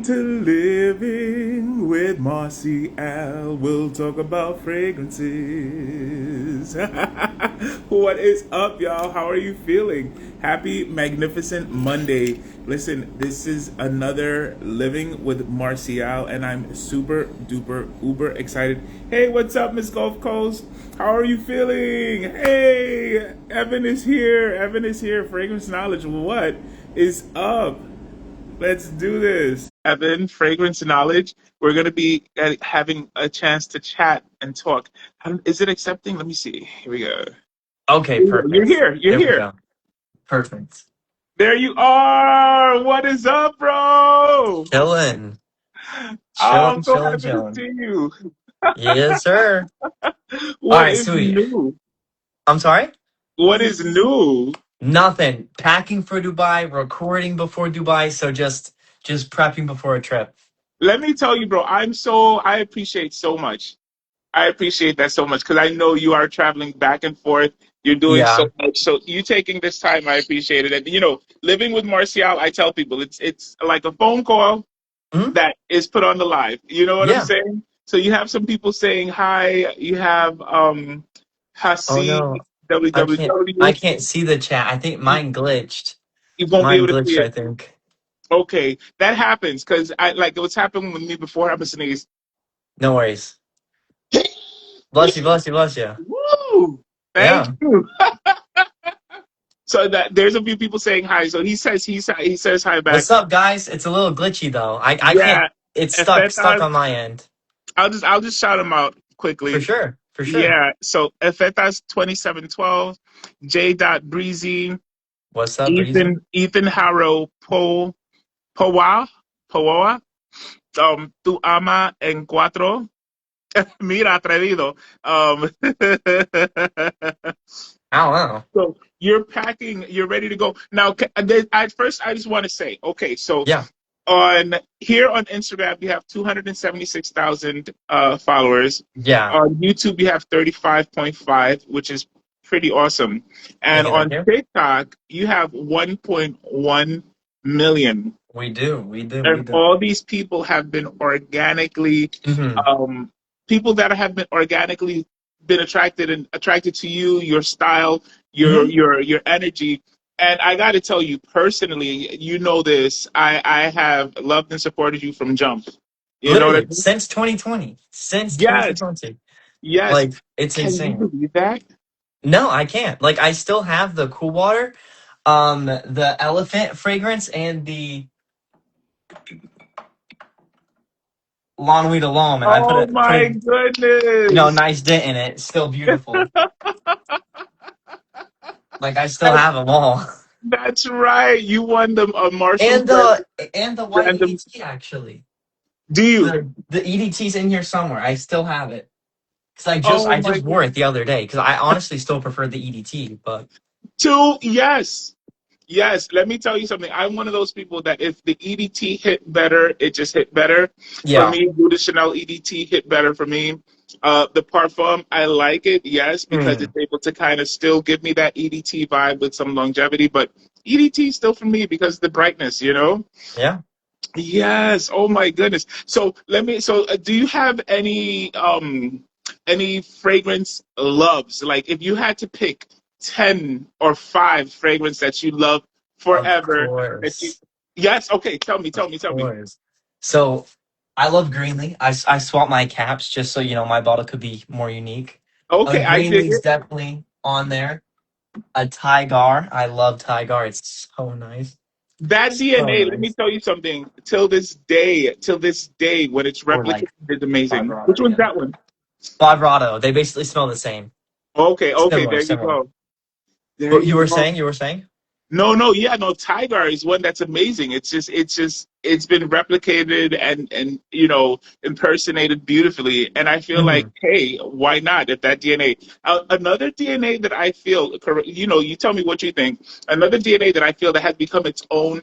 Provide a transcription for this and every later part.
To living with Marcial, we'll talk about fragrances. What is up, y'all? How are you feeling? Happy magnificent Monday. Listen, this is another Living with Marcial, and I'm super duper uber excited. Hey, what's up, Miss Gulf Coast? How are you feeling? Hey, Evan is here. Evan is here. Fragrance Knowledge. What is up? Let's do this. Evan, Fragrance Knowledge. We're going to be having a chance to chat and talk. Is it accepting? Let me see. Here we go. Okay, You're perfect. here. You're There we here. go. Perfect. There you are. What is up, bro? Chilling. I'm Chilling, so chilling, happy to chilling. see you. Yes, sir. All What right, is sweet. new? I'm sorry? What is new? Nothing. Packing for Dubai, recording before Dubai, so just prepping before a trip. Let me tell you, bro, I appreciate so much. I appreciate that so much because I know you are traveling back and forth. You're doing so Yeah. much. So you taking this time, I appreciate it. And living with Marcial, I tell people it's like a phone call Hmm. that is put on the live. You know what I'm Yeah. saying? So you have some people saying hi. You have Oh Hasi no. I www. can't see the chat. I think mine glitched. You won't be Mine able to see glitched, it. I think. Okay, that happens because I like what's happened with me before. I'm a sneeze. No worries. Bless you, bless you, bless you. Woo! Thank Yeah. you. So that there's a few people saying hi. So he says hi back. What's up, guys? It's a little glitchy though. I can't, Yeah, it's stuck Efetas. on my end. I'll just shout them out For quickly. sure. For sure. Yeah. So Efetas 2712, J. Breezy, What's up, Breezy? Ethan Harrow, Poa Poa, Tu ama en cuatro. Mira atrevido. I don't know. So you're packing. You're ready to go now. At first, I just want to say, okay, so Yeah. on here on Instagram, you have 276,000 followers. Yeah. On YouTube, you have 35.5, which is pretty awesome. Thank And you. Thank on you. TikTok, you have 1.1 million. We do. We do. We And do. all these people have been organically, Hmm. um, people that have been organically been attracted to you, your style, Hmm. your energy. And I got to tell you personally, you know this. I have loved and supported you from jump. You know what I Literally, mean? since 2020. Since Yes, 2020. yes. Like, it's Can you insane. believe that? No, I can't. Like, I still have the Cool Water, the elephant fragrance, and the Lawn Weed Alone, and I Oh put my a goodness. nice dent in it. It's still beautiful. Like, I still have them all. That's right. You won the Marshall's And the white random. EDT actually. Do you? The EDT's in here somewhere. I still have it. Cause Oh I my just wore it goodness. the other day. Cause I honestly still prefer the EDT, but Two, yes. Yes, let me tell you something. I'm one of those people that if the EDT hit better, it just hit better. For yeah. me, Blue de Chanel EDT hit better for me. The Parfum, I like it, yes, because Hmm. it's able to kind of still give me that EDT vibe with some longevity, but EDT still for me because of the brightness, you know? Yeah. Yes. Oh my goodness. So do you have any fragrance loves? Like if you had to pick 10 or 5 fragrance that you love Of forever that you course. Yes, okay, tell me, Of tell me. course. So I love Greenlee. I swap my caps just so my bottle could be more unique. A Okay, I dig Greenlee's it. definitely on there. A Tygar. I love Tygar. It's so nice. That So DNA, let me nice. tell you something. Till this day, when it's Or replicated, like it's amazing. Which Vibrato, one's yeah. that one? Vibrato. They basically smell the same. Okay, okay, Similar, there you similar. go. There What you you were go. saying? You were saying? No, no, yeah, no. Tiger is one that's amazing. It's been replicated and impersonated beautifully. And I feel like, Hmm. hey, why not? If that DNA, another DNA that I feel, you tell me what you think. Another DNA that I feel that has become its own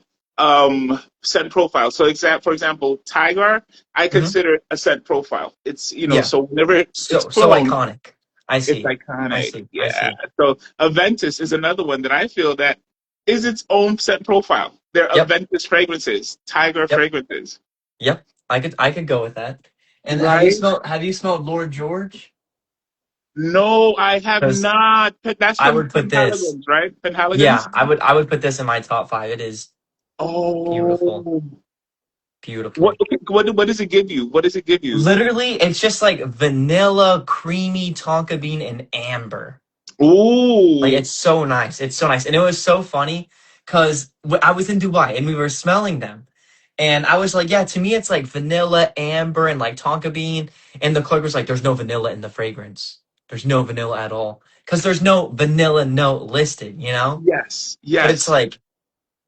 scent profile. So, for example, Tiger, I Hmm. consider a scent profile. It's Yeah. so whenever it's So cloned, iconic. I it's see. I iconic. see. I Yeah. see. So Aventus is another one that I feel that is its own scent profile. They're Yep. Aventus fragrances, Tiger Yep. fragrances. Yep, I could go with that. And right? have you smelled Lord George? No, I have Because not. That's I from would put this. Penhaligon's, right? Yeah, Penhaligon's. I would put this in my top five. It is beautiful, Oh, beautiful. what does it give you? What does it give you? Literally, it's just like vanilla, creamy tonka bean and amber. Like Ooh, it's so nice. It's so nice. And it was so funny because I was in Dubai and we were smelling them. And I was like, yeah, to me it's like vanilla, amber, and like tonka bean. And the clerk was like, there's no vanilla in the fragrance. There's no vanilla at all. Because there's no vanilla note listed, you know? yes, But it's yes. like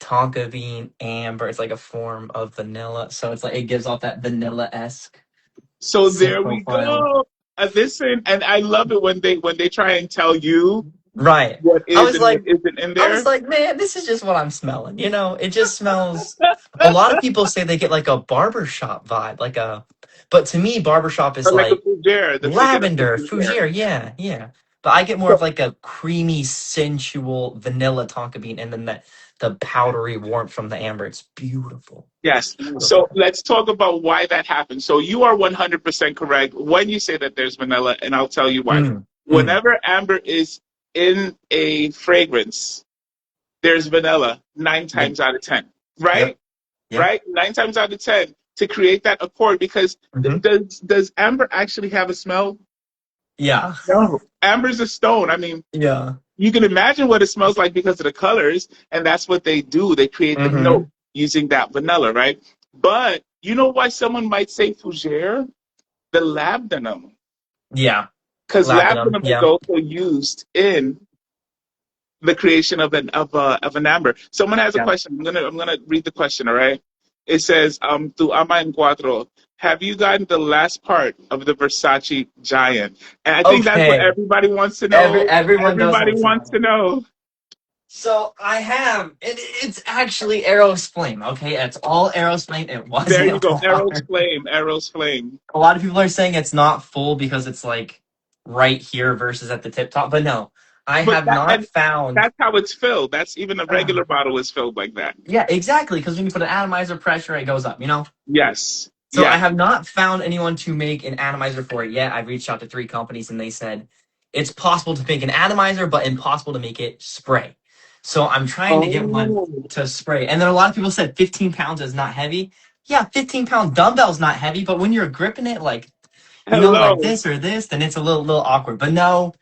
tonka bean, amber. It's like a form of vanilla. So it's like it gives off that vanilla-esque So scent there we profile. go. Listen, and I love it when they try and tell you Right. what I is was and what like, isn't in I was there. like, man, this is just what I'm smelling. You know, it just smells. A lot of people say they get like a barbershop vibe, but to me, barbershop is Or like a like fougere, you get like a lavender, fougere. fougere, yeah, yeah. But I get more of So, like a creamy, sensual vanilla tonka bean, and then the powdery warmth from the amber. It's beautiful, yes. So beautiful. let's talk about why that happens. So you are 100% correct when you say that there's vanilla, and I'll tell you why. Mm, mm. Whenever amber is in a fragrance, there's vanilla nine Yep, times out of 10, yep, right? yep. Right? Nine times out of 10 to create that accord because Hmm. does amber actually have a smell? Yeah, No. Amber's a stone. I mean, yeah. you can imagine what it smells like because of the colors, and that's what they do. They create the note Hmm. using that vanilla, right? But you know why someone might say fougere? The labdanum, Yeah, because labdanum. labdanum is Yeah. also used in the creation of an amber. Someone has a Yeah. question. I'm gonna read the question. All right. It says, "Tu ama en cuatro. Have you gotten the last part of the Versace giant?" And I think that's what Okay. everybody wants to know. Everyone does Everybody want to wants to know. know. So I have it's actually Arrow's Flame. Okay, it's all Arrow's Flame. It There you wasn't go. Arrow's water. flame. Arrow's flame. A lot of people are saying it's not full because it's like right here versus at the tip top. But no, I But have not found. that's how it's filled. That's even a regular bottle is filled like that. Yeah, exactly. Because when you put an atomizer pressure, it goes up. You know. Yes. So I Yeah. have not found anyone to make an atomizer for it yet. I've reached out to three companies and they said it's possible to make an atomizer, but impossible to make it spray. So I'm trying to get one Oh, to spray. And then a lot of people said 15 pounds is not heavy. Yeah, 15-pound dumbbell's not heavy, but when you're gripping it like, like hello. this or this, then it's a little awkward. But no,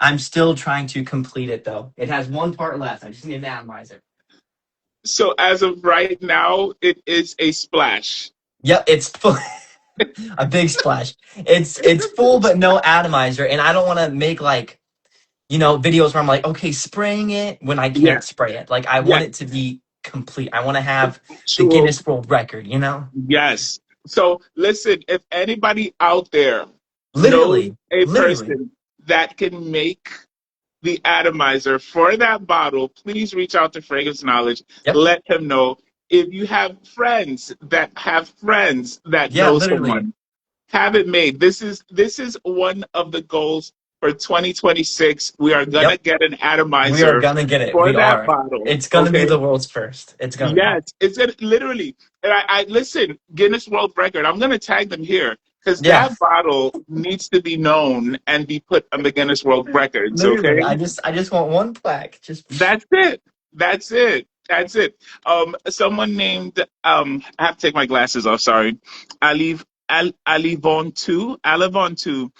I'm still trying to complete it though. It has one part left. I just need an atomizer. So as of right now, it is a splash. Yep, it's full. A big splash. It's full but no atomizer, and I don't want to make like videos where I'm like, okay, spraying it when I Yeah. can't spray it. Like I want Yeah. it to be complete. I want to have the Actual. Guinness World Record. Yes. So listen, if anybody out there knows Literally, a literally. person that can make the atomizer for that bottle, please reach out to Fragrance Knowledge. Yep. Let him know. If you have friends that Yeah, know literally. someone, have it made. This is one of the goals for 2026. We are gonna Yep. get an We are atomizer gonna get it. for We that are. bottle. It's gonna be Okay. the world's first. It's gonna be. Yes, it's gonna literally. And I listen, Guinness World Record. I'm gonna tag them here because Yeah, that bottle needs to be known and be put on the Guinness World Records. literally. Okay. I just want one plaque. Just That's it. That's it. That's it. Someone named I have to take my glasses off. Sorry, Alivon two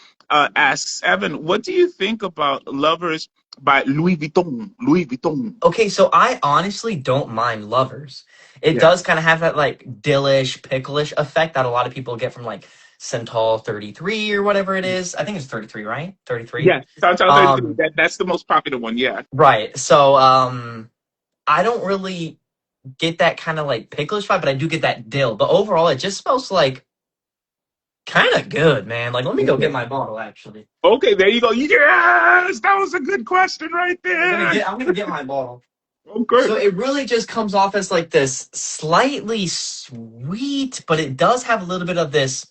asks Evan, what do you think about Lovers by Louis Vuitton? Louis Vuitton. Okay, so I honestly don't mind Lovers. It Yeah. does kind of have that like dillish, picklish effect that a lot of people get from like Centol 33 or whatever it is. I think it's 33, right? 33. Yes. Santal 33. Um, That's the most popular one. Yeah. right. So I don't really get that kind of like picklish vibe, but I do get that dill. But overall, it just smells like kind of good, man. Like, let me go get Okay. my bottle. Actually, Okay. There you go. Yes, that was a good question right there. I'm gonna get my bottle. Okay. So it really just comes off as like this slightly sweet, but it does have a little bit of this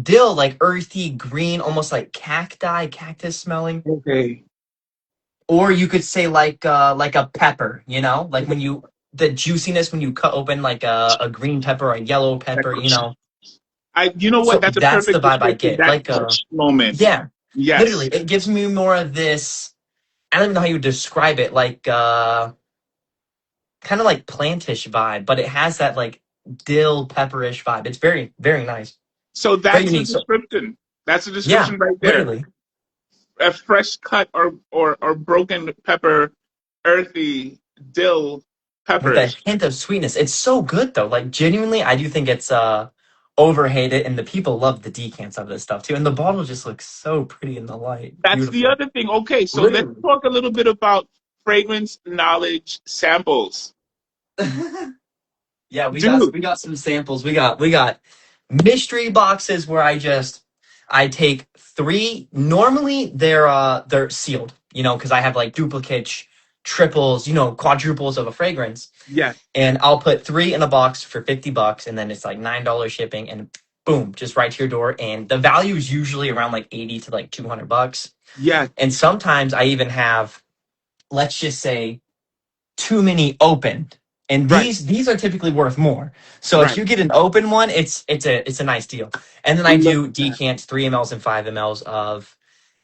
dill, like earthy green, almost like cactus smelling. Okay. Or you could say like a pepper, like when you the juiciness when you cut open like a green pepper or a yellow pepper, you know. you know what? So That's a that's the perfect vibe I description. get. That Like crunch moment. yeah, literally, Yes. it gives me more of this. I don't even know how you would describe it. Like kind of like plantish vibe, but it has that like dill pepperish vibe. It's very very nice, So very that's the unique. So description. That's the yeah, description right there. literally A fresh cut or broken pepper, earthy dill with a peppers. hint of sweetness. It's so good though. Like genuinely, I do think it's overhated, and the people love the decants of this stuff too. And the bottle just looks so pretty in the light. That's the Beautiful. other thing. Okay, so let's Literally. talk a little bit about fragrance knowledge samples. Yeah, Dude, we got some samples. We got mystery boxes where I take three. Normally they're sealed, you know, because I have like duplicates, triples, you know, quadruples of a fragrance. yes, And I'll put three in a box for $50, and then it's like $9 shipping, and boom, just right to your door. And the value is usually around like 80 to like $200. yes, And sometimes I even have, let's just say, too many opened, and right, these are typically worth more. So if right. you get an open one, it's a nice deal. And then I Look do at that. decants 3 mls and 5 mls of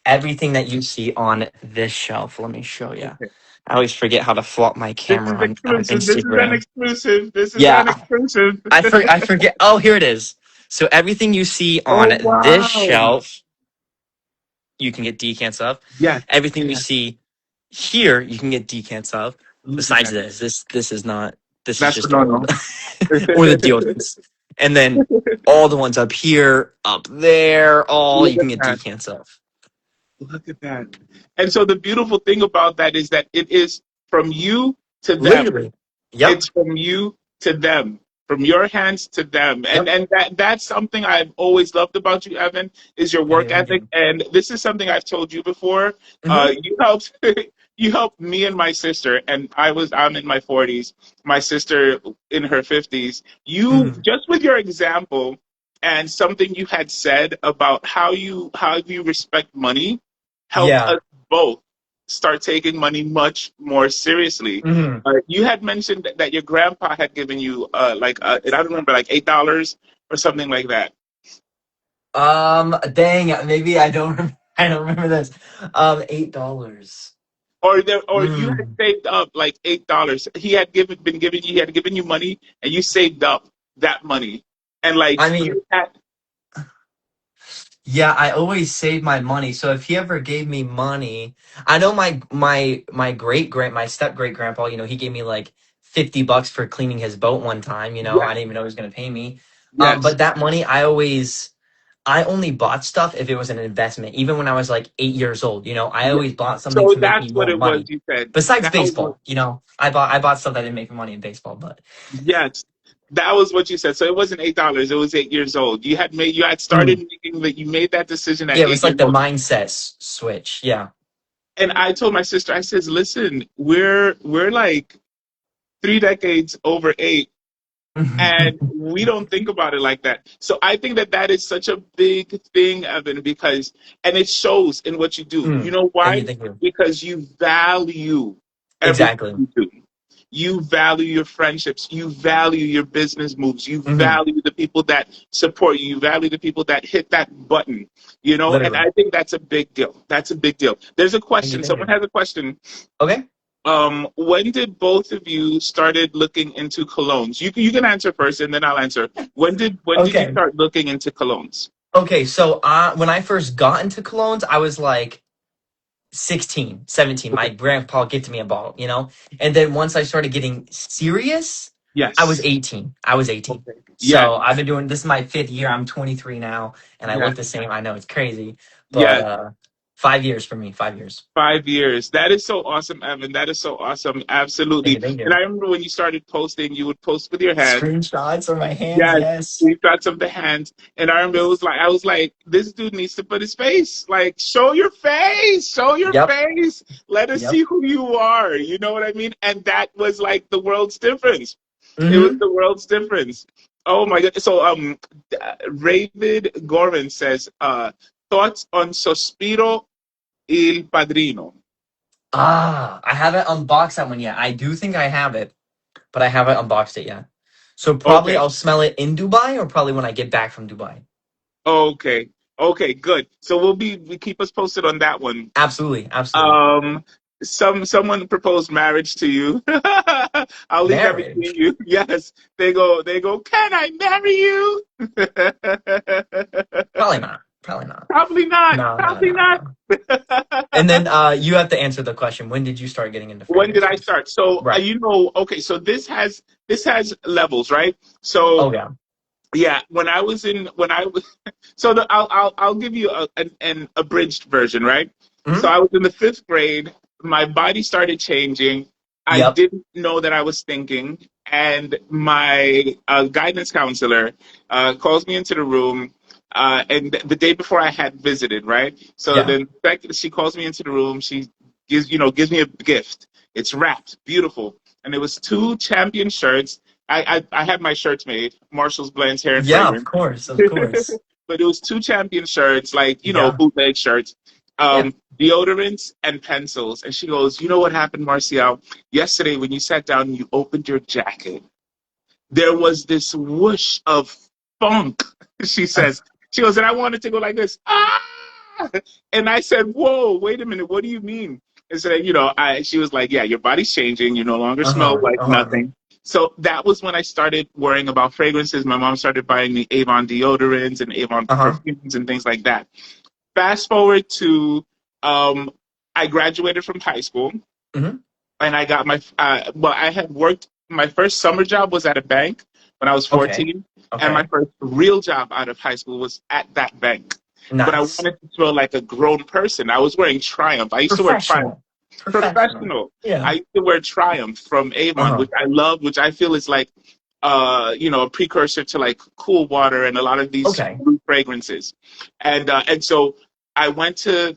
everything that you see on this shelf. Let me show you. Okay. I always forget how to flop my This camera is on exclusive. This is an Instagram. exclusive. This is Yeah, an exclusive. I forget. Oh, here it is. So everything you see on Oh this wow. shelf, you can get decants of. Yes, Everything you see here, you can get decants of. look at Besides that. this is not. This is That's just no old, no. or the deodorants. And then all the ones up here, up there, all Look you at can get that. decants of. Look at that. And so the beautiful thing about that is that it is from you to them. Literally. Yep. It's from you to them, from your hands to them. And Yep. that's something I've always loved about you, Evan, is your Thank you. work Thank ethic. you. And this is something I've told you before. Hmm. You helped you helped me and my sister, and I'm in my 40s, my sister in her 50s. You Hmm. just with your example and something you had said about how you respect money helped Yeah. us both start taking money much more seriously. Hmm. You had mentioned that your grandpa had given you I don't remember, like $8 or something like that, Dang. Maybe I don't. I don't remember this. $8. or you had Mm. saved up like $8. He had given you money, and you saved up that money, and like I mean, you had yeah, I always save my money. So if he ever gave me money, I know my my step great grandpa, you know, he gave me like $50 for cleaning his boat one time, you know. I yes, didn't even know he was gonna pay me. yes. But that money I only bought stuff if it was an investment. Even when I was like 8 years old, you know, I Yes. always bought something So to make me that's what more it was. money. You said Besides that was baseball, you know, I bought stuff that didn't make me money in baseball, but yes. That was what you said. So it wasn't $8. It was 8 years old. You had started mm, making that. You made that decision yeah, at it eight was like years the old. mindset switch. Yeah. And I told my sister, I says, listen, we're like 3 decades over eight, and we don't think about it like that. So I think that that is such a big thing, Evan, because and it shows in what you do. You Mm. know Thank you, why? thank you. Because you value everything Exactly. you do. You value your friendships. You value your business moves. You Hmm. value the people that support you. You value the people that hit that button. You know, and Literally. I think that's a big deal. That's a big deal. There's a Thank you, question. thank Someone you. has a question. Okay. When did both of you started looking into colognes? You can answer first, and then I'll answer. When did you Okay. start looking into colognes? Okay. So when I first got into colognes, I was like 16, 17. Okay. My grandpa gifted me a bottle, you know? And then once I started getting serious, I was Yes. 18. I was 18. Okay. Yes. So I've been doing this is my fifth year. I'm 23 now, and I Yes. look the same. I know it's crazy, but Yes. 5 years for me, 5 years. 5 years. That is so awesome, Evan. That is so awesome. Thank Absolutely. you, thank And you. I remember when you started posting, you would post with your hands. Screenshots of my hands, Yes, yes. we've got some of the hands. And I remember I was like, this dude needs to put his face. Like, show your face, show your Yep, face. Let us yep. see who you are. You know what I mean? And that was like the world's difference. It was Mm-hmm. the world's difference. Oh my God. So, David Gorman says, thoughts on Sospiro il Padrino. I haven't unboxed that one yet. I do think I have it. but I haven't unboxed it yet. So probably Okay. I'll smell it in Dubai, or probably when I get back from Dubai. Okay. Okay, good. So we keep us posted on that one. Absolutely, absolutely. Um, someone proposed marriage to you. I'll leave that between Marriage? you. Yes, they go. Can I marry you? Probably not. Probably not. Probably not. No, no, Probably no, not. no. And then you have to answer the question. When did you start getting into When did I fragrances? start? So Right. okay. So this has levels, right? So Oh yeah. yeah, when I was so I'll give you an abridged version, right? So Hmm. I was in the fifth grade. My body started changing. I Yep. didn't know that I was thinking, and my guidance counselor calls me into the room. And the day before I had visited, right? So Yeah. then she calls me into the room. She gives me a gift. It's wrapped, beautiful, and it was two champion shirts. I had my shirts made, Marcial's Blends Hair and Yeah. Of Fragrance. course. Of course. But it was two champion shirts, like, Yeah. bootleg shirts, Yeah. deodorants and pencils. And she goes, you know what happened, Marcial? Yesterday when you sat down and you opened your jacket, there was this whoosh of funk, she says. She goes, and I wanted to go like this. Ah! And I said, whoa, wait a minute, what do you mean? And so then, she was like, yeah, your body's changing. You no longer Uh smell huh. like Uh huh. nothing. So that was when I started worrying about fragrances. My mom started buying me Avon deodorants and Avon Uh huh. perfumes and things like that. Fast forward to I graduated from high school Hmm. and I got I had worked. My first summer job was at a bank when I was Okay. 14, and my Okay. first real job out of high school was at that bank. But I Nice. wanted to feel like a grown person. I was wearing Triumph. I used to wear Triumph. Professional. Professional. Professional. I Yeah. used to wear Triumph from Uh Avon, huh. which I love, which I feel is like a precursor to like Cool Water and a lot of these Okay. blue fragrances. And so I went to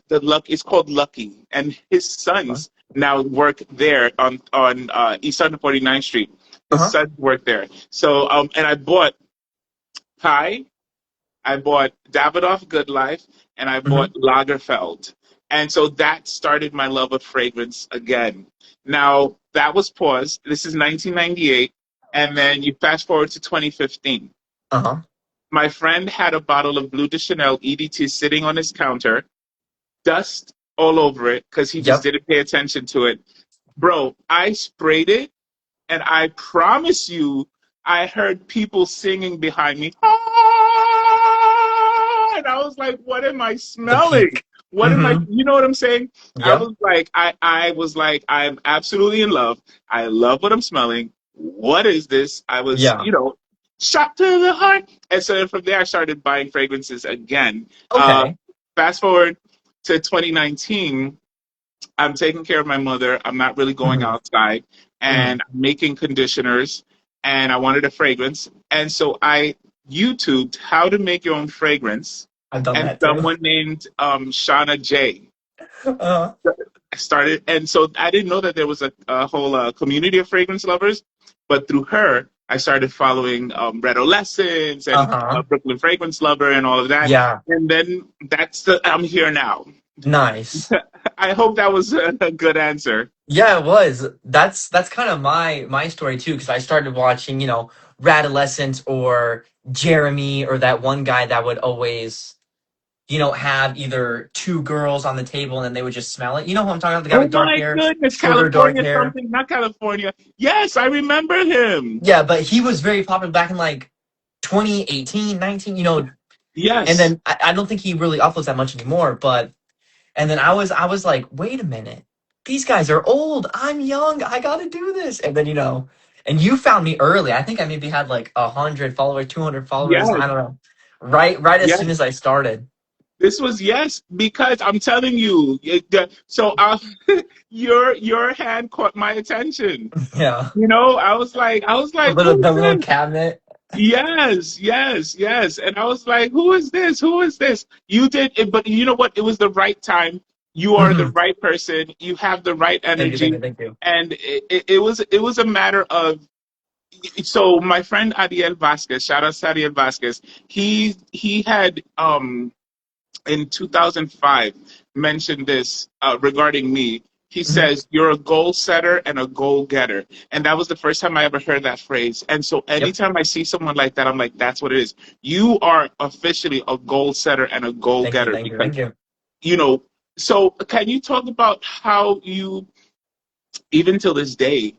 it's called Lucky, and his Uh sons now work there on East 149th Street. His huh. sons work there. So and I bought Kai, I bought Davidoff Good Life, and I bought Hmm. Lagerfeld. And so that started my love of fragrance again. Now, that was paused. This is 1998. And then you fast forward to 2015. Uh huh. My friend had a bottle of Blue de Chanel EDT sitting on his counter, dust all over it because he just Yep. didn't pay attention to it. Bro, I sprayed it, and I promise you, I heard people singing behind me. "Ah!" And I was like, what am I The smelling? peak. What am I, Hmm. you know what I'm saying? Yep. I was like, I'm absolutely in love. I love what I'm smelling. What is this? I was, Yeah. shot to the heart. And so then from there, I started buying fragrances again. Okay. Fast forward to 2019. I'm taking care of my mother. I'm not really going Hmm. outside, Hmm. and I'm making conditioners, and I wanted a fragrance. And so I YouTubed how to make your own fragrance, I've done and that too. someone named Shauna J. Uh, started. And so I didn't know that there was a whole community of fragrance lovers, but through her, I started following Red Lessons and uh-huh. Brooklyn Fragrance Lover and all of that. Yeah. And then I'm here now. Nice. I hope that was a good answer. Yeah, it was. That's kind of my story too, because I started watching, Radolescent or Jeremy or that one guy that would always, have either two girls on the table and then they would just smell it. You know who I'm talking about? The guy Oh with dark my hair, goodness, shorter dark California hair. something, not California. Yes, I remember him. Yeah, but he was very popular back in like 2018, 19, and Yes, then I don't think he really uploads that much anymore, but and then I was like, wait a minute, these guys are old. I'm young. I gotta do this. And then and you found me early. I think I maybe had like 100 followers, 200 followers. yes, I don't know. Right as soon yes. as I started. This was yes because I'm telling you. So your hand caught my attention. Yeah, I was like, who is the little this? cabinet. Yes, yes, yes. And I was like, who is this? Who is this? You did it, but you know what? It was the right time. You are the Hmm. right person. You have the right Thank you, thank energy. you, thank you. And it was a matter of so my friend Ariel Vasquez, shout out to Ariel Vasquez, he had in 2005 mentioned this regarding me. He Mhm. says, "You're a goal setter and a goal getter." And that was the first time I ever heard that phrase. And so Yep. anytime I see someone like that, I'm like, that's what it is. You are officially a goal setter and a goal Thank you. getter Thank you. because, Thank you. you know, so can you talk about how you, even till this day,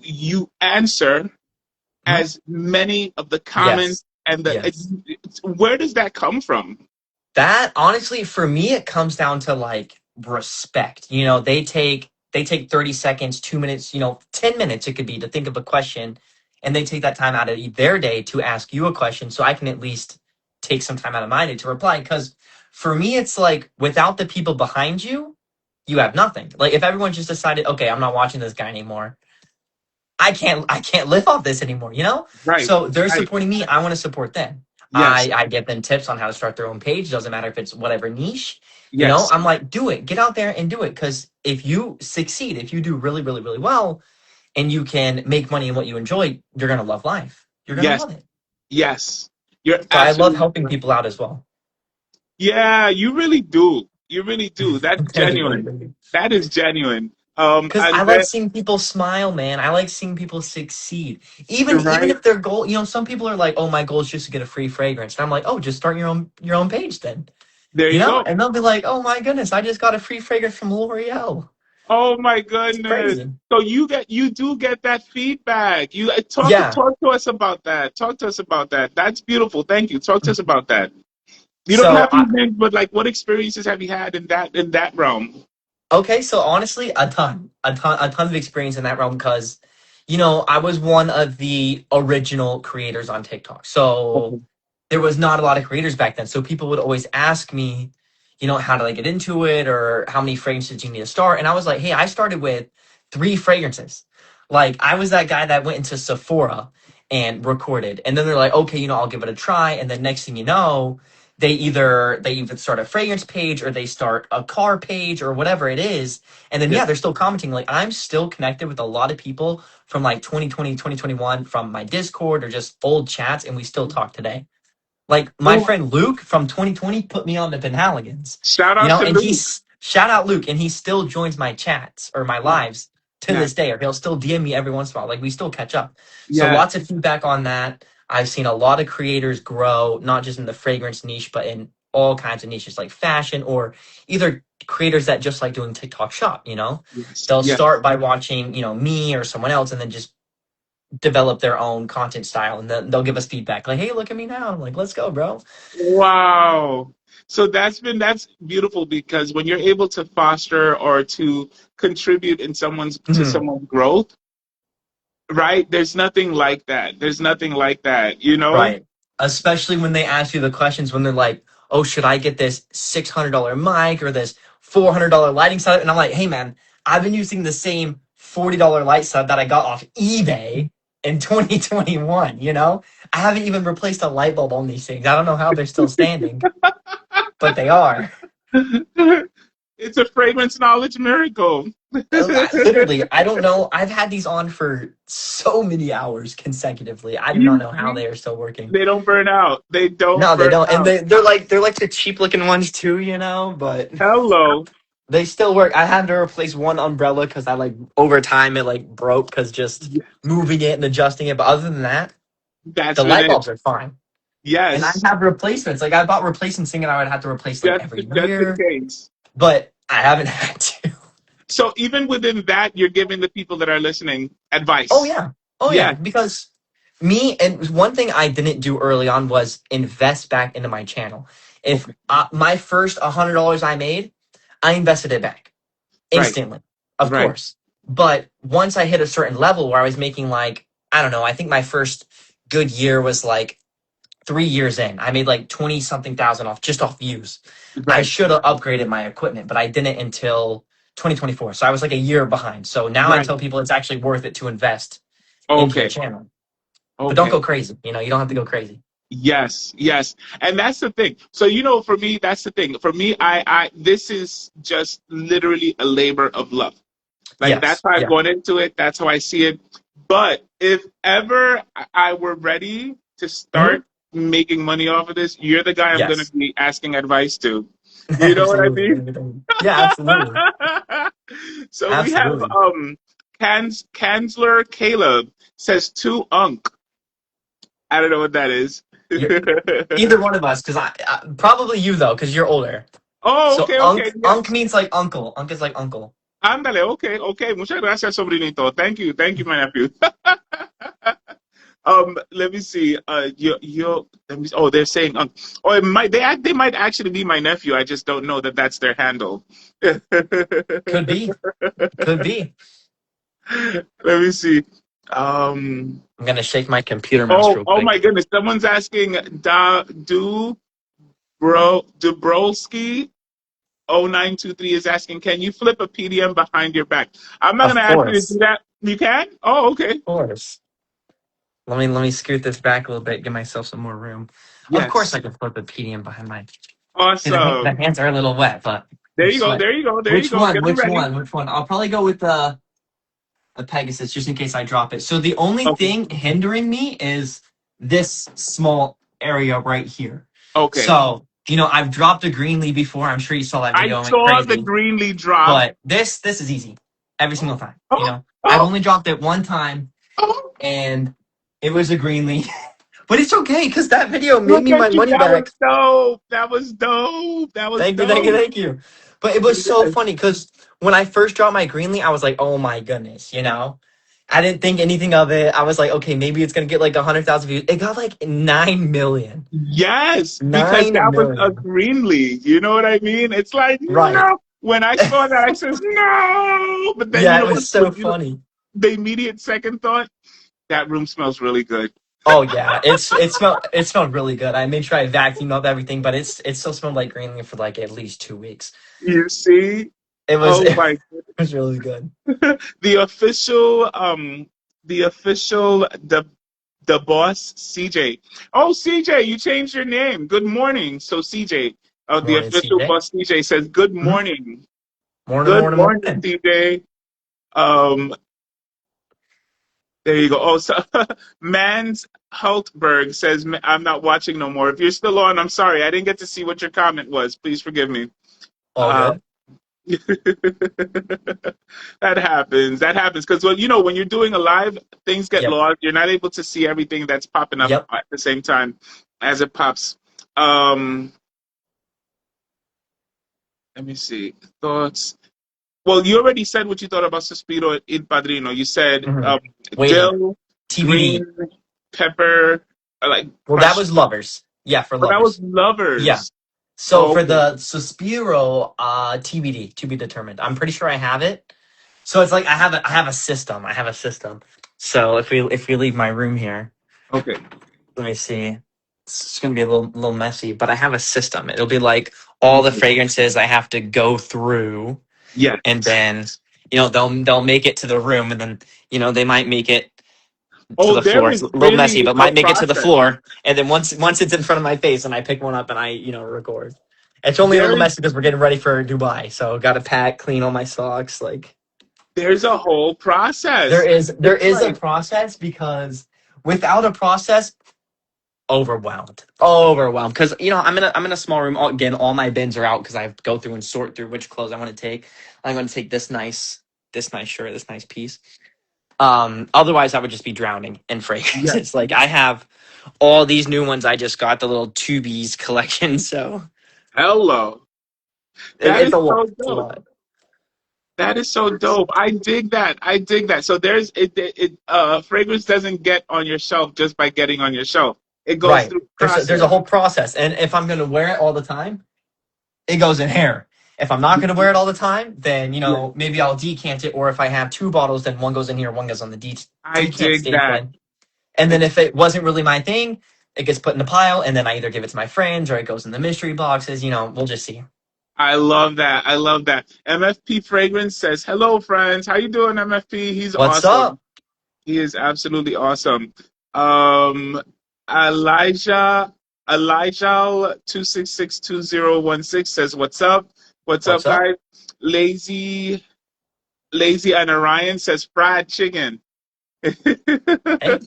you answer Mhm. as many of the comments Yes. and Yes. where does that come from? That honestly, for me, it comes down to like respect. They take 30 seconds, 2 minutes, 10 minutes it could be to think of a question, and they take that time out of their day to ask you a question, so I can at least take some time out of my day to reply. Because for me, it's like without the people behind you, you have nothing. Like if everyone just decided, okay, I'm not watching this guy anymore, I can't live off this anymore. Right, So they're right. supporting me. I want to support them. Yes, I give them tips on how to start their own page. Doesn't matter if it's whatever niche. yes, I'm like, do it. Get out there and do it. Because if you succeed, if you do really, really, really well, and you can make money in what you enjoy, you're gonna love life. You're gonna yes, love it. yes. You're So I love absolutely helping people out as well. Yeah, you really do. You really do. That's Thank you, thank you, genuine. thank you. That is genuine. Because I And like then, seeing people smile, man. I like seeing people succeed. Even right if their goal, some people are like, "Oh, my goal is just to get a free fragrance." And I'm like, "Oh, just start your own page then." there you go. And they'll be like, "Oh my goodness, I just got a free fragrance from L'Oreal." Oh my It's goodness. crazy. So you do get that feedback. You Yeah. talk to us about that. Talk to us about that. That's beautiful. Thank you. Talk to us about that. You don't So have to name, but like, what experiences have you had in that realm? Okay, so honestly, a ton of experience in that realm because, I was one of the original creators on TikTok. So Okay. there was not a lot of creators back then. So people would always ask me, how did I get into it or how many fragrances do you need to start? And I was like, hey, I started with 3 fragrances. Like I was that guy that went into Sephora and recorded. And then they're like, okay, I'll give it a try. And then next thing you know, they either start a fragrance page or they start a car page or whatever it is. And then Yeah. yeah, they're still commenting. Like I'm still connected with a lot of people from like 2020, 2021 from my Discord or just old chats, and we still talk today. Like my Oh, friend Luke from 2020 put me on the Penhaligans, shout out to and Luke. he's shout out Luke, and he still joins my chats or my Yeah. lives to Yeah. this day, or he'll still DM me every once in a while. Like we still catch up. So Yeah. lots of feedback on that. I've seen a lot of creators grow, not just in the fragrance niche, but in all kinds of niches like fashion or either creators that just like doing TikTok shop. Yes. They'll Yes. start by watching, me or someone else and then just develop their own content style and then they'll give us feedback like, hey, look at me now. I'm like, let's go, bro. Wow. So that's beautiful because when you're able to foster or to contribute in Mhm. someone's growth, right? There's nothing like that. There's nothing like that, you know? Right. Especially when they ask you the questions when they're like, oh, should I get this $600 mic or this $400 lighting setup? And I'm like, hey, man, I've been using the same $40 light setup that I got off eBay in 2021, I haven't even replaced a light bulb on these things. I don't know how they're still standing, but they are. It's a fragrance knowledge miracle. Literally, I don't know. I've had these on for so many hours consecutively. I do not You know how see, they are still working. they don't burn out. They don't No, they burn don't, and out. they're like the cheap looking ones too, but Hello. they still work. I had to replace one umbrella because I like over time it like broke because just Yes. moving it and adjusting it. But other than that, That's the been light it. bulbs are fine, and I Yes. have replacements. Like I bought replacements thinking I would have to replace like every Just in year, case. but I haven't had to. So even within that, you're giving the people that are listening Oh advice. yeah. Oh yeah. Yeah. Because me and one thing I didn't do early on was invest back into my channel. If Okay. my first $100 I made, I invested it back Right. instantly, of Right. course. But once I hit a certain level where I was making like, I don't know, I think my first good year was like 3 years in. I made like 20 something thousand off views. I Right. should have upgraded my equipment, but I didn't until 2024. So I was like a year behind. So now I Right. tell people it's actually worth it to invest into your Okay. channel. But don't Okay. go crazy. You don't have to go crazy. Yes, yes. And that's the thing. So, for me, that's the thing. For me, this is just literally a labor of love. Like, that's Yes. how I've Yeah. gone into it. That's how I see it. But if ever I were ready to Mhm. start making money off of this, you're the guy I'm going to Yes. be asking advice to. You know what I Absolutely. mean? Yeah, absolutely. So we have Absolutely. Kanzler Caleb says two unk. I don't know what that is. You're, either one of us, because I probably you though, because you're older. Oh, So okay, okay, unk yes. means like uncle. Unk is like uncle. Ándale, okay, okay. Muchas gracias, sobrinito. Thank you, my nephew. Let me see. Let me. Oh, they're saying, oh, they might actually be my nephew. I just don't know that that's their handle. Could be. Could be. Let me see. Um, I'm gonna shake my computer mouse real oh my quick. goodness! Someone's asking Dubrowski 0923 is asking, can you flip a PDM behind your back? I'm not Of gonna ask you to do course. that. You can? Oh, okay. Of course. Let me scoot this back a little bit, give myself some more room. Of course, Yes. I can flip the PDM behind my. See, the Awesome. hands are a little wet, but There I'm you go. sweating. There you go. There you Which go. one? Get them Which ready. one? Which one? I'll probably go with the Pegasus just in case I drop it. So the only Okay. thing hindering me is this small area right here. Okay. So, I've dropped a Greenlee before. I'm sure you saw that I video. It went saw the crazy. Greenlee drop. But this is easy every single time. Oh, I've oh, only dropped it one time, oh. and it was a Greenlee. But it's okay because that video made Look me my at you. money That was back. dope. That was dope. That was Thank you, thank you, dope. thank you. But it was so Yes. funny because when I first dropped my Greenlee, I was like, oh my goodness. I didn't think anything of it. I was like, okay, maybe it's gonna get like 100,000 views. It got like 9 million. Yes, because Nine that was a million. Greenlee. You know what I mean? It's like, Right. no. When I saw that, I said, no. But then, you Yeah, know it what? was so funny. The immediate second thought, that room smells really good. Oh yeah, it smelled really good. I made sure I vacuumed up everything, but it still smelled like Greenlee for like at least 2 weeks. You see? It was Oh it my was really good. the official the boss CJ. Oh CJ, you changed your name. Good morning. So CJ, the Morning, official CJ. boss CJ says good Mhm. morning. Morning, Good morning, morning, morning. CJ. Um there you go. Oh, so Mans Hultberg says I'm not watching no more. If you're still on, I'm sorry. I didn't get to see what your comment was. Please forgive me. All Uh, good. that happens. That happens because well, when you're doing a live, things get Yep. lost. You're not able to see everything that's popping up Yep. at the same time as it pops. Um, Let me see thoughts. Well, you already said what you thought about Suspiro in Padrino. You said hmm Waiting. dill, TBD. green pepper, like Well, that crushed. was lovers. Yeah, for But that was lovers. Yeah. lovers. So Oh, for okay. the Suspiro, TBD, to be determined. I'm pretty sure I have it. So it's like I have a system. I have a system. So if we leave my room here, Okay. let me see. It's gonna be a little messy, but I have a system. It'll be like all the Okay. fragrances I have to go through, Yes. and then they'll make it to the room, and then they might make it to Oh, the there floor. is It's a little messy, really but a might make it to the process. floor, and then once it's in front of my face, and I pick one up and I record. It's only a There little is messy because we're getting ready for Dubai, so got to pack, clean all my socks. Like there's a whole there process. is there It's is a like process because without a process, overwhelmed because I'm in a small room. Again, all my bins are out because I go through and sort through which clothes I want to take. I'm going to take this nice shirt, this nice piece. Otherwise I would just be drowning in yes. fragrances. Like I have all these new ones. I just got the little tubies collection, so Hello. it, That it's is a lot. so It's a dope. lot. That is so dope. I dig that. I dig that. So there's fragrance doesn't get on your shelf just by getting on your shelf. It goes Right. through There's a process. whole process, and if I'm gonna wear it all the time, it goes in here. If I'm not gonna wear it all the time, then Yeah. maybe I'll decant it, or if I have two bottles, then one goes in here, one goes on the I decant dig that. station. And I then if it wasn't really my thing, it gets put in a pile, and then I either give it to my friends or it goes in the mystery boxes. We'll just see. I love that. I love that. MFP Fragrance says, "Hello, friends. How you doing, MFP? He's What's awesome. up? He is absolutely awesome." Um, Elijah Elijah 2662016 says, "What's up? What's What's up, up? guys?" Lazy and Orion says, "Fried chicken." Hey,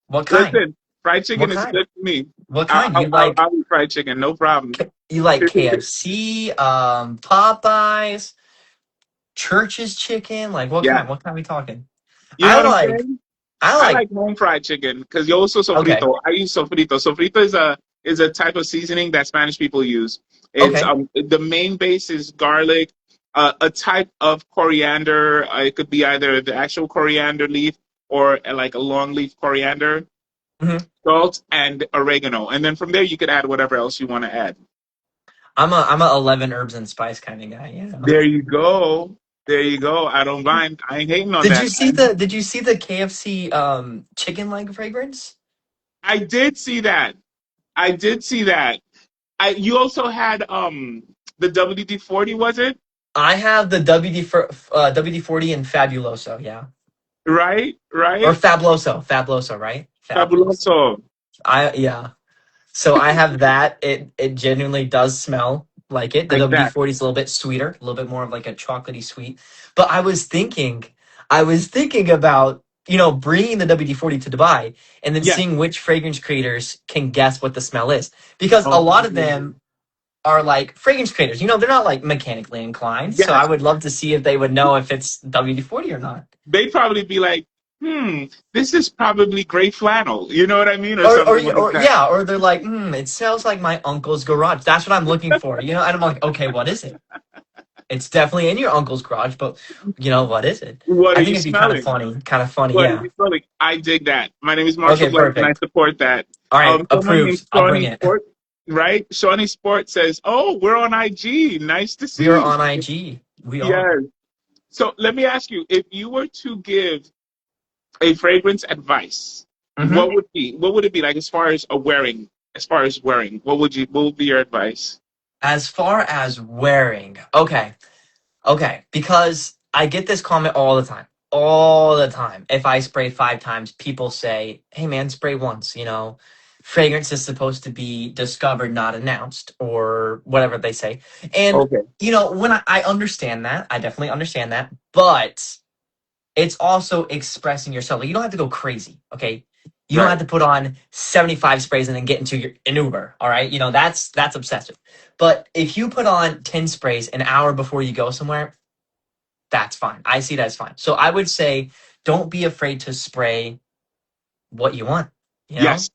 what kind? Listen, fried chicken What is kind? good to me. What kind? I'll eat fried chicken, no problem. You like KFC, Popeyes, Church's chicken? Like what Yeah. kind? What kind are we talking? You know I what I'm like saying? I I like like home fried chicken because yo uso okay. sofrito. I use sofrito. Sofrito is a type of seasoning that Spanish people use. It's Okay. the main base is garlic, a type of coriander. It could be either the actual coriander leaf or like a long leaf coriander, hmm salt, and oregano. And then from there you could add whatever else you want to add. I'm a 11 herbs and spice kind of guy, you know. There you go. There you go. I don't mind. I ain't hating on that. Did you see the KFC chicken leg fragrance? I did see that. I did see that. You also had the WD-40, was it? I have the WD-40 and Fabuloso, yeah. Right, Or right. Fabuloso, right? Fabuloso. Fabuloso. I yeah. So I have that. It genuinely does smell like it. The Like that. WD-40 is a little bit sweeter, a little bit more of like a chocolatey sweet. But I was thinking about, bringing the WD-40 to Dubai and then Yes. seeing which fragrance creators can guess what the smell is. Because a Oh, lot of them are like fragrance creators. They're not like mechanically inclined. So I yes. would love to see if they would know if it's WD-40 or not. They'd probably be like, this is probably gray flannel. You know what I mean? Or Or, or, something like or that. yeah, or they're like, it smells like my uncle's garage. That's what I'm looking for, and I'm like, okay, what is it? It's definitely in your uncle's garage, but what is it? What are I you think it'd be kind of smelling? funny, kind of funny, What are yeah. you smelling? I dig that. My name is Marshall Okay, Blends and I perfect. support that. All right, Someone named approved. I'll bring Shawnee it. Sport, right? Shawnee Sport says, oh, we're on IG. Nice to We are see. on IG. We are. Yes. So let me ask you, if you were to give a fragrance advice, hmm what would it be like as far as wearing, what would be your advice? As far as wearing, okay. Okay, because I get this comment all the time. All the time. If I spray 5 times, people say, hey man, spray once, Fragrance is supposed to be discovered, not announced, or whatever they say. And, Okay. when I understand that, I definitely understand that, but it's also expressing yourself. Like, you don't have to go crazy, okay? You don't have Right. to put on 75 sprays and then get into an Uber, all right? That's obsessive. But if you put on 10 sprays an hour before you go somewhere, that's fine. I see that as fine. So I would say don't be afraid to spray what you want. You know? Yes.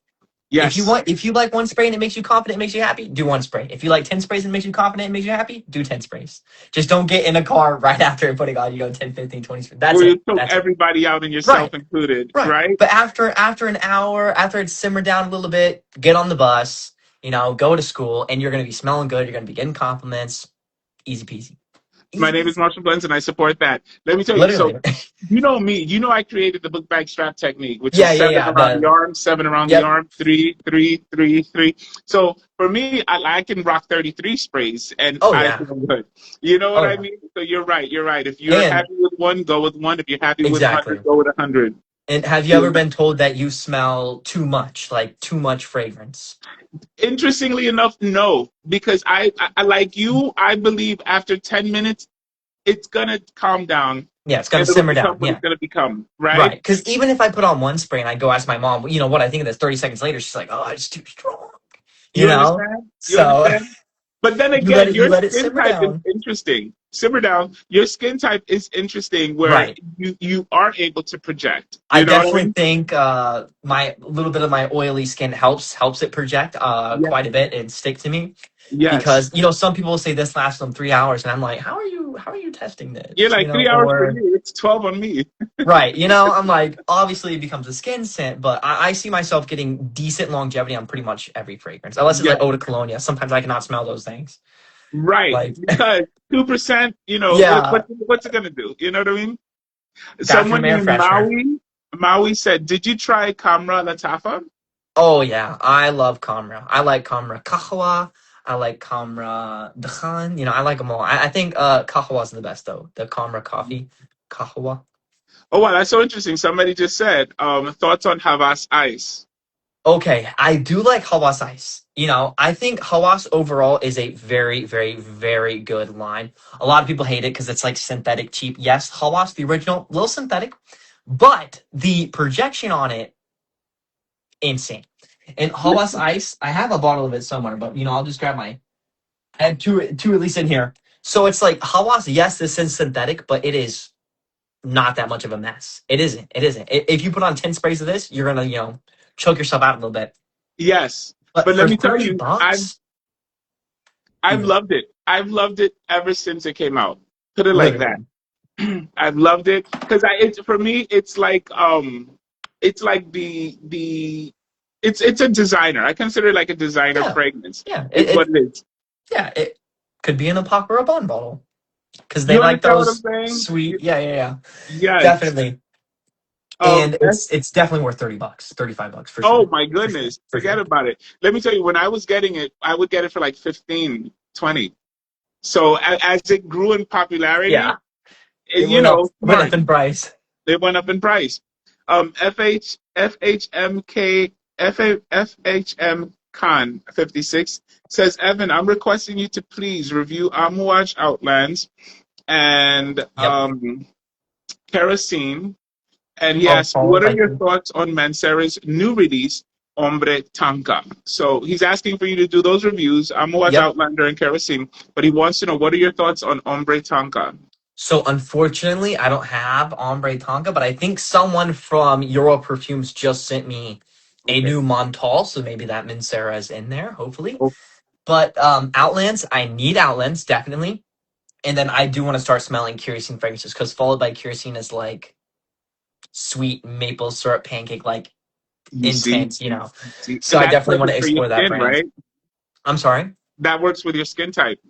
Yes. If you like one spray and it makes you confident, it makes you happy, do one spray. If you like 10 sprays and it makes you confident, it makes you happy, do 10 sprays. Just don't get in a car right after and putting on, 10, 15, 20 sprays. That's Where you it. took That's it. everybody out and yourself Right. included, Right. right? But after an hour, after it's simmered down a little bit, get on the bus, go to school, and you're gonna be smelling good, you're gonna be getting compliments. Easy peasy. My Easy name is peasy. Marshall Blends and I support that. Let me tell you, so Literally. you know me, you know I created the book bag strap technique, which is Yeah, yeah, seven yeah. around the arm, seven around the Yep. arm, three, three, three, three. So for me, I can rock 33 sprays and Oh I yeah. feel good. You know what Oh I yeah. mean? So you're right, you're right. If you're And happy with one, go with one. If you're happy with exactly. 100, go with 100. And have you ever been told that you smell too much, like too much fragrance? Interestingly enough, no, because I like you, I believe after 10 minutes, it's gonna calm down Yeah, it's and gonna it'll simmer become down. what it's Yeah. gonna become, right? Right. Because even if I put on one spray and I go ask my mom, what I think of this 30 seconds later, she's like, oh, it's too strong. You You know? understand? You So understand? But then you let again, it you your let it skin simmer type is down. interesting. Simmer down. Your skin type is interesting where Right. you are able to project. I You know what I definitely mean? think my little bit of my oily skin helps it project Yeah. quite a bit and stick to me. Yes. Because some people will say this lasts them 3 hours, and I'm like, how are you testing You're this? like 3 hours for Or you. It's 12 on me. right, I'm like, obviously it becomes a skin scent, but I see myself getting decent longevity on pretty much every fragrance, unless it's Yeah. like eau de cologne. Sometimes I cannot smell those things. Right. Like, Because 2%, yeah, what's it gonna do? You know what I mean? bathroom Someone air named freshener. Maui said, "Did you try Kamra Latafa?" Oh yeah, I love Kamra. I like Kamra Kahwa. I like Kamra Dhan. I like them all. I think Kahwa is the best though. The Kamra coffee, Kahwa. Oh wow, that's so interesting. Somebody just said, thoughts on Havas Ice. Okay, I do like Hawas Ice. I think Hawas overall is a very, very, very good line. A lot of people hate it because it's like synthetic cheap. Yes, Hawas, the original, little synthetic, but the projection on it, insane. And Hawas Ice, I have a bottle of it somewhere, but I'll just grab my. I have two at least in here. So it's like Hawas, yes, this is synthetic, but it is not that much of a mess. It isn't. It isn't. If you put on 10 sprays of this, you're gonna, choke yourself out a little bit. Yes, But but let for me tell 30 you, I've bucks, I've dude, loved it. I've loved it ever since it came out. Put it like that. literally. I've loved it because it's for me. It's like it's a designer. I consider it like a designer Yeah. fragrance. Yeah. Is what it is. It could be in a pop or a bond bottle. Because they You like understand what I'm those saying? sweet. Yeah, yeah, yeah. Yes. Definitely. Um. And it's definitely worth 30 bucks, 35 bucks for Oh sure. my For sure. goodness. For Forget sure. about it. Let me tell you, when I was getting it, I would get it for like 15, 20. So as it grew in popularity, Yeah. It went smart. up in price. They went up in price. FHM Khan 56 says, Evan, I'm requesting you to please review Amouage Outlands and Yep. Kerosene. And he Oh, asks, follow what are thank your you. thoughts on Mancera's new release, Hombre Tanka? So he's asking for you to do those reviews, Amouage Yep. Outlander and Kerosene, but he wants to know, what are your thoughts on Hombre Tanka? So unfortunately, I don't have Ombre Tonka, but I think someone from Euro Perfumes just sent me a Okay. new Montal, so maybe that Mincera is in there, hopefully. Oh, But Outlands, I need Outlands, definitely. And then I do want to start smelling kerosene fragrances, because followed by kerosene is like sweet maple syrup pancake, like you see, intense. see, So and I that's definitely want to perfect for your explore that skin, brand. right? I'm sorry. That works with your skin type.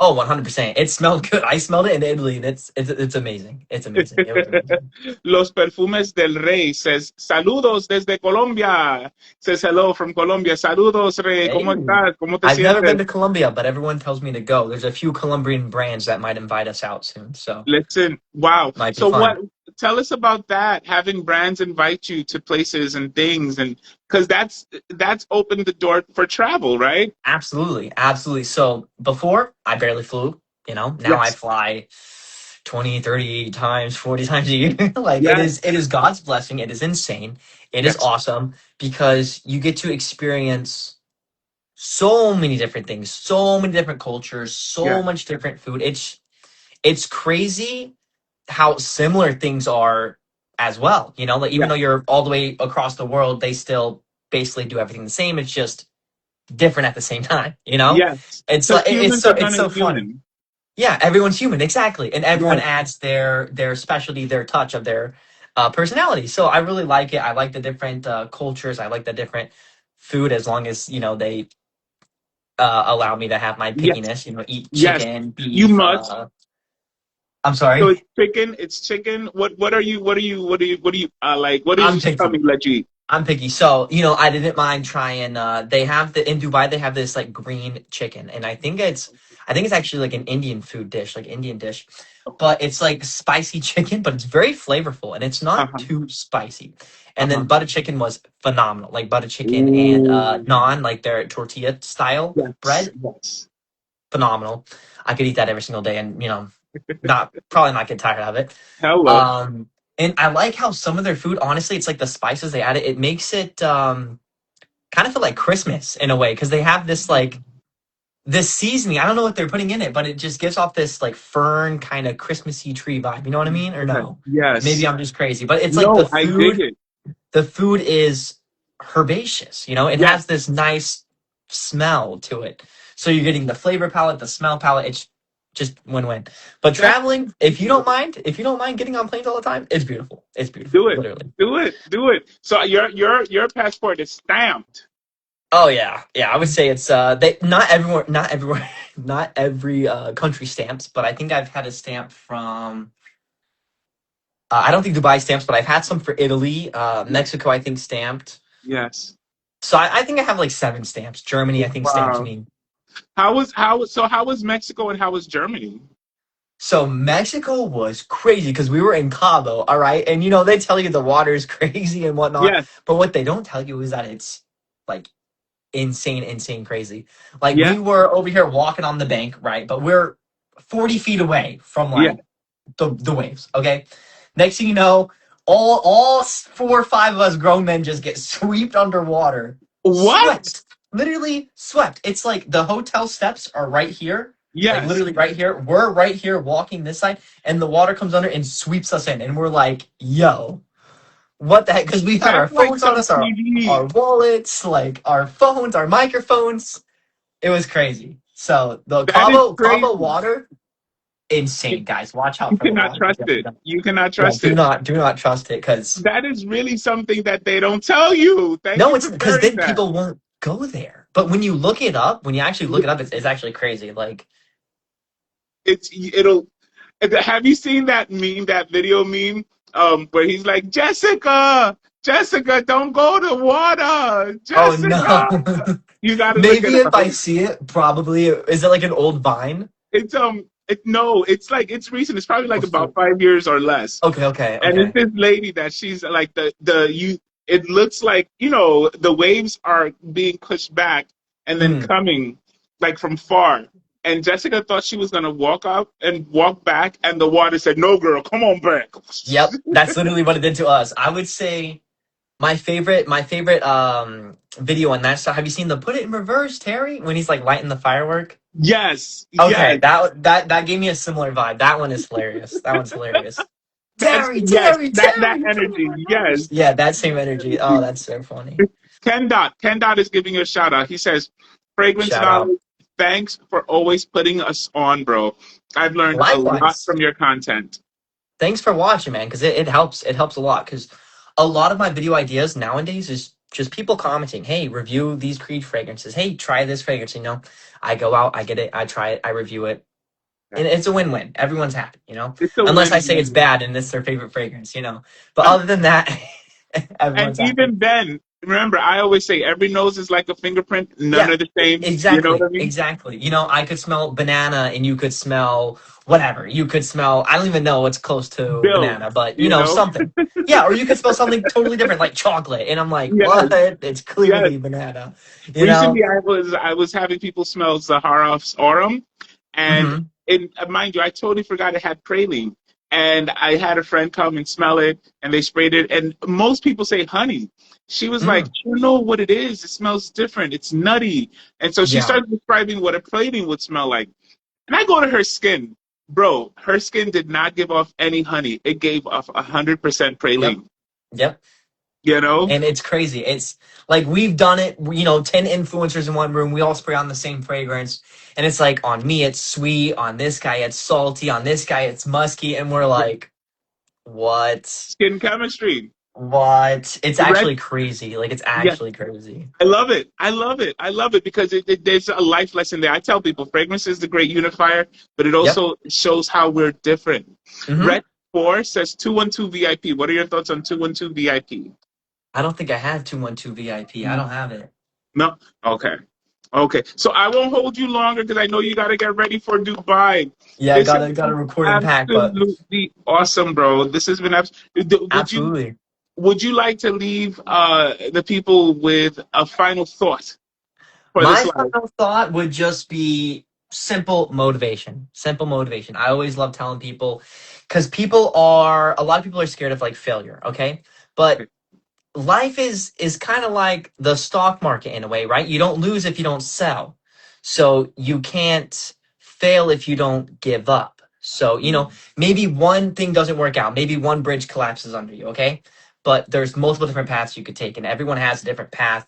Oh, 100%. It smelled good. I smelled it in Italy, and it's amazing. It's amazing. It was amazing. Los Perfumes del Rey says, saludos desde Colombia. Says hello from Colombia. Saludos, Rey. ¿Cómo Hey, estás? ¿Cómo te I've never been sientes? to Colombia, but everyone tells me to go. There's a few Colombian brands that might invite us out soon, so Listen, wow. might be So what, fun. tell us about that, having brands invite you to places and things, and because that's opened the door for travel, right? Absolutely, absolutely. So before, I barely flew, now I Yes. fly 20, 30 times, 40 times a year. Like it Yes. is it is God's blessing. It is insane. It is Yes. awesome because you get to experience so many different things, so many different cultures, so Yes. much different food. It's crazy how similar things are as well. Like even Yes. though you're all the way across the world, they still basically do everything the same. It's just different at the same time. Yes. It's Because like humans are it's gonna so fun. human. Yeah, everyone's human, exactly, and everyone Yes. adds their specialty, their touch of their personality. So I really like it. I like the different cultures. I like the different food as long as they allow me to have my Yes. pickiness. Eat Yes. chicken, You beef. must. I'm So sorry. it's chicken. It's chicken. What are you? Like? What I'm is picky. coming? Let you eat? I'm picky. So, I didn't mind trying they have in Dubai they have this like green chicken, and I think it's actually like an Indian food dish, like Indian dish. Okay. But it's like spicy chicken, but it's very flavorful and it's Uh not huh. too spicy. Uh And huh. then butter chicken was phenomenal. Like butter chicken and Ooh. naan, like their tortilla style Yes. bread, Yes. phenomenal. I could eat that every single day and, not probably not get tired of it. Hello. Um, and I like how some of their food, honestly, it's like the spices they add. It makes it kind of feel like Christmas in a way because they have this seasoning. I don't know what they're putting in it, but it just gives off this like fern kind of Christmassy tree vibe. You know what I mean? Or Yes. no? Maybe Yes. I'm just crazy, but it's like the No, I dig food. it. The food is herbaceous. It Yes. has this nice smell to it. So you're getting the flavor palette, the smell palette. It's just win-win. But That's traveling, if you don't mind getting on planes all the time, it's beautiful. It's beautiful, do it. literally. Do it. Do it. So your passport is stamped. Oh yeah, yeah. I would say it's they not everywhere, not every country stamps, but I think I've had a stamp from. I don't think Dubai stamps, but I've had some for Italy, Yeah. Mexico. I think stamped. Yes. So I think I have like 7 stamps. Germany, I think stamped Wow. me. How was Mexico and how was Germany? So Mexico was crazy because we were in Cabo, all right, and they tell you the water is crazy and whatnot, Yes. but what they don't tell you is that it's like insane, insane, crazy. Like Yeah. we were over here walking on the bank, right? But we're 40 feet away from Yeah. like the waves. Okay. Next thing you know, all 4 or 5 of us grown men just get swept underwater, What? swept, literally swept. It's like the hotel steps are right here, Like Yes. literally right here. We're right here walking this side, and the water comes under and sweeps us in, and we're like, "Yo, what the heck?" Because we have our That's like phones on some us, our TV. wallets, like our phones, our microphones. It was crazy. So the That is Cabo crazy. water, You, insane, guys. Watch out you for the cannot water. trust it. You cannot Yeah, trust it. do not trust it, because That is really something that they don't tell you. Thank no, you it's for because sharing then that. people won't go there. But when you look it up, when you actually look it up, it's actually crazy. Like, It'll. Have you seen that meme, that video meme, where he's like, Jessica, Jessica, don't go to water, oh Jessica. no. You got to look it Maybe if up. I see it, probably is it like an old Vine? No, it's like it's recent. It's probably like about Before. 5 years or less. Okay, okay, And it's okay. this lady that she's like the you. It looks like the waves are being pushed back and then Mm. coming like from far. And Jessica thought she was gonna walk up and walk back, and the water said, "No, girl, come on back." Yep, that's literally what it did to us. I would say my favorite video on that stuff. Have you seen the Put It in Reverse, Terry, when he's like lighting the firework? Yes, Okay, yes, that gave me a similar vibe. That one is hilarious. That one's hilarious. Terry, yes. Terry, That Terry, put it in energy. reverse. Yes. Yeah, that same energy. Oh, that's so funny. Ken Dot is giving you a shout out. He says, "Fragrance Shout out. knowledge. Thanks for always putting us on, bro. I've learned a lot Likewise. from your content." Thanks for watching, man, because it helps. It helps a lot. Because a lot of my video ideas nowadays is just people commenting, "Hey, review these Creed fragrances. Hey, try this fragrance." I go out, I get it, I try it, I review it, and it's a win-win. Everyone's happy. It's a Unless I win. say it's bad and it's their favorite fragrance. But other than that, And everyone's happy. even then, remember, I always say every nose is like a fingerprint. None Yeah, are the same. You know what exactly, I mean? exactly. I could smell banana, and you could smell whatever. You could smell. I don't even know what's close to Bill, banana, but you know? something. Yeah, or you could smell something totally different, like chocolate, and I'm like, Yes, what? It's yes. clearly banana. You know? Recently, I was having people smell Zaharoff's Aurum, and Mm-hmm. mind you, I totally forgot it had praline. And I had a friend come and smell it, and they sprayed it. And most people say honey. She was like, Mm, "You know what it is? It smells different. It's nutty." And so she yeah. started describing what a praline would smell like. And I go to her skin, bro. Her skin did not give off any honey. It gave off 100% Yep. praline. Yep. You know? And it's crazy. It's like we've done it, 10 influencers in one room. We all spray on the same fragrance. And it's like on me, it's sweet. On this guy, it's salty. On this guy, it's musky. And we're like, what? Skin chemistry. What? It's Red, actually crazy. Like, it's yeah, actually crazy. I love it. I love it. I love it because there's a life lesson there. I tell people fragrance is the great unifier, but it Yep. also shows how we're different. Hmm. Red 4 says 212 VIP. What are your thoughts on 212 VIP? I don't think I have 212 VIP. I don't have it. No? Okay. Okay. So I won't hold you longer because I know you got to get ready for Dubai. Yeah, I This has got a been recording pack, but absolutely awesome, bro. This has been would you absolutely. would you like to leave the people with a final thought for this My live? final thought would just be simple motivation. Simple motivation. I always love telling people, because a lot of people are scared of like failure, okay? But life is kind of like the stock market in a way, right? You don't lose if you don't sell. So you can't fail if you don't give up. So, maybe one thing doesn't work out. Maybe one bridge collapses under you, okay? But there's multiple different paths you could take, and everyone has a different path.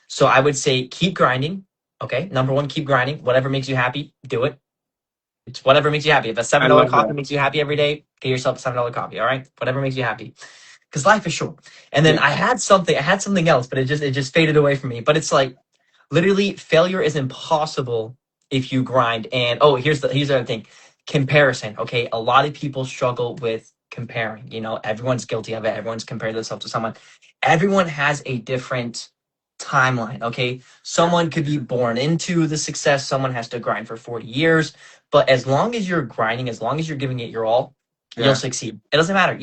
So I would say keep grinding. Okay. Number one, keep grinding. Whatever makes you happy, do it. It's whatever makes you happy. If a I $7 love coffee that. makes you happy every day, get yourself a $7 coffee. All right. Whatever makes you happy. Because life is short. And then Yeah. I had something else, but it just faded away from me. But it's like literally failure is impossible if you grind. And here's the other thing. Comparison. Okay. A lot of people struggle with comparing. Everyone's guilty of it. Everyone's compared themselves to someone. Everyone has a different timeline. Okay. Yeah. Someone could be born into the success. Someone has to grind for 40 years. But as long as you're grinding, as long as you're giving it your all, you'll Yeah. succeed. It doesn't matter.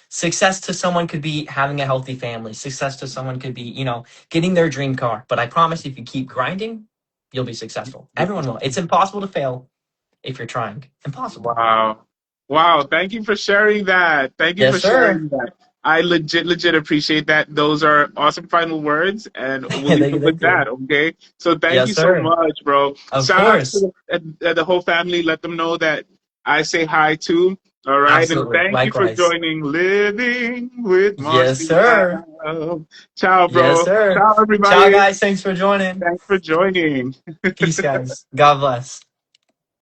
Success to someone could be having a healthy family. Success to someone could be, getting their dream car. But I promise if you keep grinding, you'll be successful. Everyone will. It's impossible to fail if you're trying. Impossible. Wow. Wow. Thank you for sharing that. Thank you Yes, for sir. sharing that. I legit appreciate that. Those are awesome final words, and we'll leave Thank it you, with thank you. that. Okay. So thank you Yes, so sir. much, bro. Of Shout out course. to the whole family. Let them know that I say hi too. All right, and Absolutely. thank you for Likewise. joining Living with Yes, sir. Marcial. Ciao, Yes, bro. sir. Ciao, Ciao, everybody. guys. Thanks for joining. Thanks for joining. Peace, guys. God bless.